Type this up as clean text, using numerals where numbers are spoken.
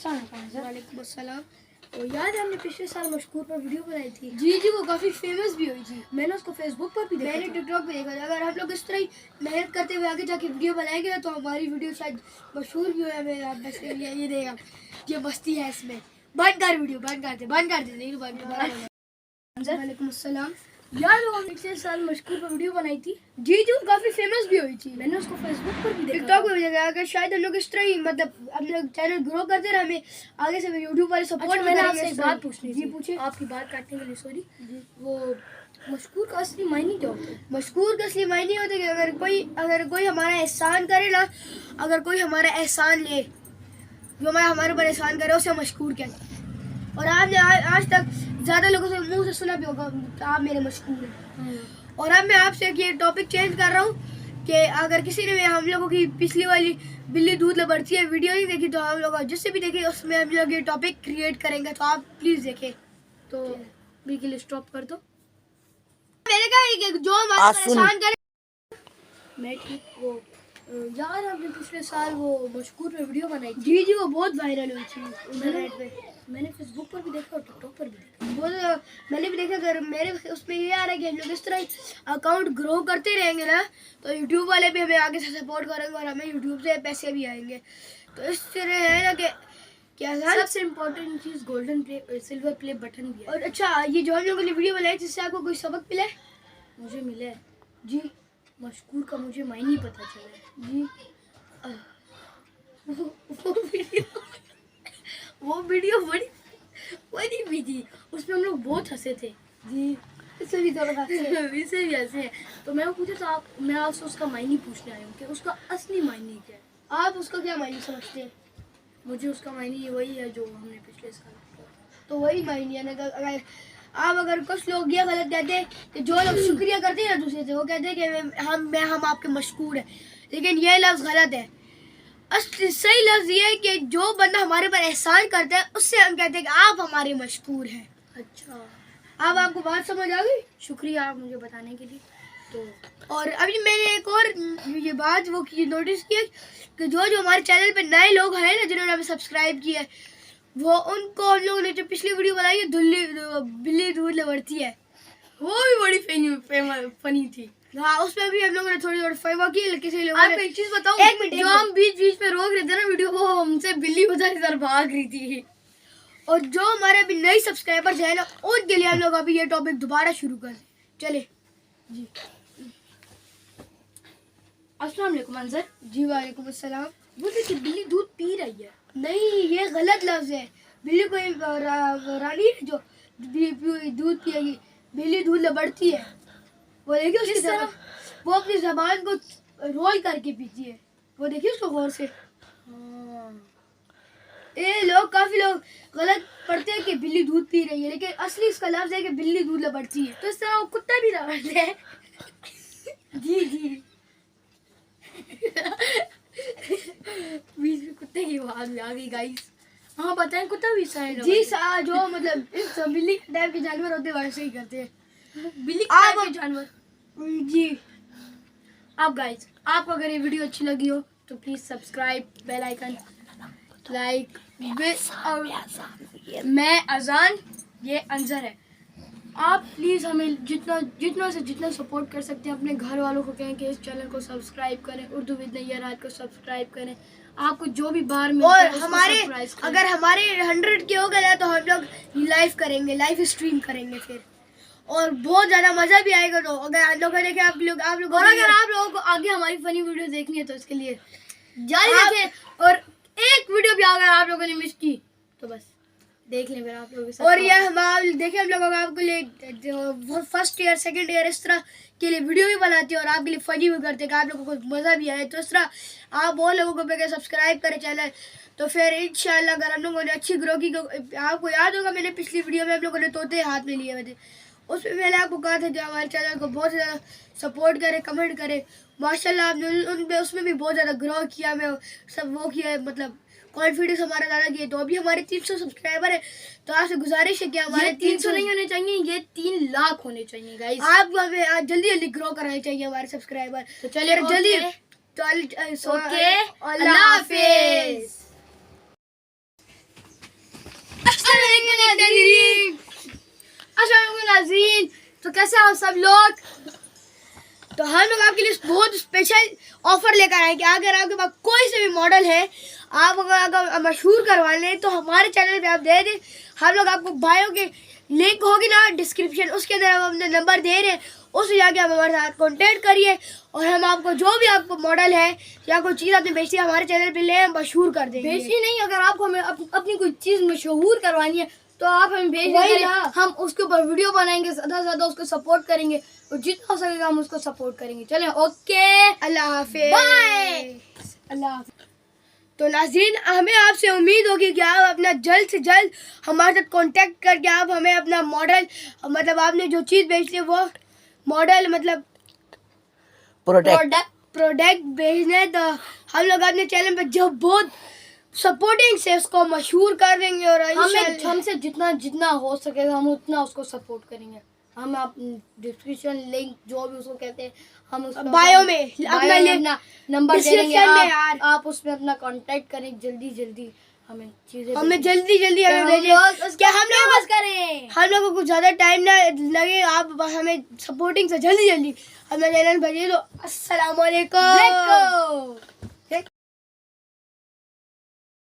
वालेकुम अस्सलाम। और याद है हमने पिछले साल मशकूर पर वीडियो बनाई थी। जी जी, वो काफ़ी फेमस भी हुई थी। मैंने उसको फेसबुक पर भी देखा, मैंने टिकटॉक पे देखा था। अगर हम लोग इस तरह ही मेहनत करते हुए आगे जाके वीडियो बनाएंगे तो हमारी वीडियो शायद मशहूर भी हो। हमें आप बस ये देगा ये मस्ती है इसमें। बंद कर वीडियो, बंद कर दे नहीं तो बंद कर। वालेकुम अस्सलाम। याद हो हमने पिछले साल मशकूर पर वीडियो बनाई थी। जी जी, वो काफ़ी फेमस भी हुई थी। मैंने उसको फेसबुक पर भी देखा, टिकटॉक पे भी देखा। अगर शायद हम लोग इस तरह ही मतलब हम लोग चैनल ग्रो करते रहे, हमें आगे से यूट्यूब वाले सपोर्ट। अच्छा, मैंने आपसे एक बात पूछनी जी थी। पूछिए। आपकी बात काटने के लिए सॉरी। वो मशकूर का असली मायने क्या होता है? मशकूर का असली मायने होता है कि अगर कोई हमारा एहसान करे ना, अगर कोई हमारा एहसान ले, जो हमारे ऊपर एहसान करे उसे मशकूर कहते हैं। और आपने आज तक ज़्यादा लोगों से मुंह से सुना भी होगा तो आप मेरे मशकूर हैं। और अब मैं आपसे ये टॉपिक चेंज कर रहा हूँ कि अगर किसी ने हम लोगों की पिछली वाली बिल्ली दूध लबड़ती है वीडियो नहीं देखी तो हम लोग जिससे भी देखें उसमें हम लोग ये टॉपिक क्रिएट करेंगे, तो आप प्लीज़ देखें। तो बिल्कुल स्टॉप कर दो। मैंने कहा जो हमारा एहसान करे। मैं ठीक वो यार आपने पिछले साल वो मशकूर पे वीडियो बनाई थी। जी जी, वो बहुत वायरल हुई थी इंटरनेट पे। मैंने फेसबुक पर भी देखा और टिकटॉक पर भी देखा। वो मैंने भी देखा। अगर मेरे उसमें ये आ रहा है कि हम लोग इस तरह अकाउंट ग्रो करते रहेंगे ना तो यूट्यूब वाले भी हमें आगे से सपोर्ट करेंगे और हमें यूट्यूब से पैसे भी आएंगे। तो इस तरह है ना कि क्या सबसे इम्पोर्टेंट चीज़ golden play silver play button भी है। और अच्छा, ये जो हम लोगों ने वीडियो बनाई जिससे आपको कोई सबक मिला है? मुझे मिला है जी। मशकूर का मुझे मायने पता चला जी। वो वीडियो बड़ी बड़ी भी थी, उसमें हम लोग बहुत हंसे थे। जी, इससे भी थोड़ा वैसे भी हंसे हैं। तो मैं पूछा था मैं आपसे उसका मायने पूछने आई हूँ कि उसका असली मायने क्या है। आप उसका क्या मायने समझते हैं? मुझे उसका मायने वही है जो हमने पिछले साल। तो वही मायने है ना। अगर कुछ लोग ये गलत कहते हैं कि जो लोग शुक्रिया करते हैं ना दूसरे से, वो कहते हैं कि हम आपके मशकूर हैं, लेकिन ये लफ्ज़ गलत है। सही लफ्ज़ ये है कि जो बंदा हमारे पर एहसान करता है उससे हम कहते हैं कि आप हमारे मशकूर हैं। अच्छा, अब आपको बात समझ आ गई? शुक्रिया आप मुझे बताने के लिए। तो और अभी मैंने एक और ये बात वो की नोटिस की कि जो हमारे चैनल पे नए लोग हैं ना जिन्होंने हमें सब्सक्राइब किया है, वो उनको हम लोगों ने जो पिछली वीडियो बनाई है बिल्ली दूध लबड़ती है, वो भी बड़ी फनी थी। हाँ, उसमें भी हम लोगों ने थोड़ी थोड़ी फैवा की। किसी लोगों आपको ने एक चीज बताऊं, एक मिनट जो हम बीच बीच में रोक रहे थे ना वीडियो, वो हमसे बिल्ली बजाने सर भाग रही थी। और जो हमारे अभी नए सब्सक्राइबर्स हैं ना उनके लिए हम लोग अभी ये टॉपिक दोबारा शुरू कर चले। जी अस्सलाम वालेकुम अंजर। जी वालेकुम अस्सलाम। वो देखिए बिल्ली दूध पी रही है। नहीं, ये गलत लफ्ज है। बिल्ली कोई रानी है जो दूध पिएगी? बिल्ली दूध लबड़ती है। वो देखिए उसकी तरह वो अपनी जबान को रोल करके पीती है। वो देखिए उसको गौर से। काफी लोग गलत पढ़ते हैं कि बिल्ली दूध पी रही है, लेकिन असली इसका लफ्ज है कि बिल्ली दूध लबड़ती है। तो इस तरह वो कुत्ता भी रबड़ता है। जी जी। बीच में कुत्ते की आवाज में आ गई गाइस। हाँ बताएं, कुत्ता भी साइड जी जो मतलब इस बिल्ली टाइप के जानवर होते हैं वैसे ही करते हैं। बिल्ली टाइप के जानवर। जी। आप गाइस, आपको अगर ये वीडियो अच्छी लगी हो तो please subscribe, bell icon, like. मैं अजान, ये अंजर है। आप प्लीज़ हमें जितना सपोर्ट कर सकते हैं अपने घर वालों को कहें कि इस चैनल को सब्सक्राइब करें, उर्दू विद नैयरात को सब्सक्राइब करें। आपको जो भी बाहर में और हमारे अगर हमारे 100 के हो गए तो हम लोग लाइव करेंगे, लाइव स्ट्रीम करेंगे फिर, और बहुत ज़्यादा मज़ा भी आएगा। तो अगर हम लोग देखें आप लोग और अगर आप लोगों को आगे हमारी फनी वीडियो देखनी है तो इसके लिए जारी रखें। और एक वीडियो भी अगर आप लोगों ने मिस की तो बस देख लें फिर आप लोगों के साथ। और ये हम देखें हम लोग आपके लिए फर्स्ट ईयर सेकंड ईयर इस तरह के लिए वीडियो भी बनाते हैं और आपके लिए फनी भी करते हैं कि आप लोगों को मज़ा भी आए। तो इस तरह आप बहुत लोगों को सब्सक्राइब करें चैनल। तो फिर इंशाल्लाह अगर हम लोगों ने अच्छी ग्रो की, आपको याद होगा मैंने पिछली वीडियो में हम लोगों ने तोते हाथ में लिए हुए थे, उसमें मैंने आपको कहा था कि हमारे चैनल को बहुत ज़्यादा सपोर्ट करें, कमेंट करें। माशाल्लाह आपने उसमें भी बहुत ज़्यादा ग्रो किया, मैं सब वो किया, मतलब कॉन्फिडेंस हमारा ज़्यादा किया। तो अभी हमारे 300 सब्सक्राइबर है, तो आपसे गुजारिश है कि हमारे 300 नहीं होने चाहिए, ये 3 लाख होने चाहिए गाइस। आप हमें जल्दी जल्दी ग्रो कराने चाहिए हमारे सब्सक्राइबर। तो चलिए जल्दी। ओके, अल्लाह हाफिज़। नाज़रीन। अस्सलाम वालेकुम नाज़रीन। तो कैसे आप सब लोग? तो हम लोग आपके लिए बहुत स्पेशल ऑफर लेकर आए कि अगर आपके पास कोई से भी मॉडल है, आप अगर मशहूर करवाने हैं तो हमारे चैनल पे आप दे दें। हम लोग आपको बायो के लिंक होगी ना डिस्क्रिप्शन, उसके अंदर हम अपना नंबर दे रहे हैं, उससे जाके आप हमारे साथ कांटेक्ट करिए और हम आपको जो भी आपको मॉडल है या कोई चीज़ आपने बेची हमारे चैनल पे ले मशहूर कर देंगे। बेचनी नहीं, अगर आपको हमें अपनी कोई चीज़ मशहूर करवानी है तो आप हमें भेज वही दीजिए, ना। हम उसके ऊपर वीडियो बनाएंगे, ज़्यादा से ज़्यादा उसको सपोर्ट करेंगे और जितना हो सकेगा हम उसको सपोर्ट करेंगे। चलें, ओके, अल्लाह हाफिज़। बाय। अल्लाह हाफिज़। तो नाज़रीन, हमें आपसे उम्मीद होगी कि आप अपना जल्द से जल्द हमारे साथ कांटेक्ट करके आप हमें अपना मॉडल, मतलब आपने जो चीज़ बेची है वो मॉडल मतलब प्रोडक्ट भेजना है, तो हम लोग अपने चैनल पे जो बहुत सपोर्टिंग से उसको मशहूर कर देंगे और हमसे जितना हो सकेगा हम उतना उसको सपोर्ट करेंगे। हम आप डिस्क्रिप्शन लिंक जो भी उसको कहते हैं, हम उसको बायो में अपना नंबर दे देंगे, description में यार। आप उसमें अपना कांटेक्ट करें, जल्दी हमें चीजें हमें जल्दी भेजें। हमें भेजें क्या हम लोग बस करें, हम लोगों को ज़्यादा टाइम ना लगे, आप बस हमें सपोर्टिंग से जल्दी हमें चैनल भेजिए। तो अस्सलाम वालेकुम।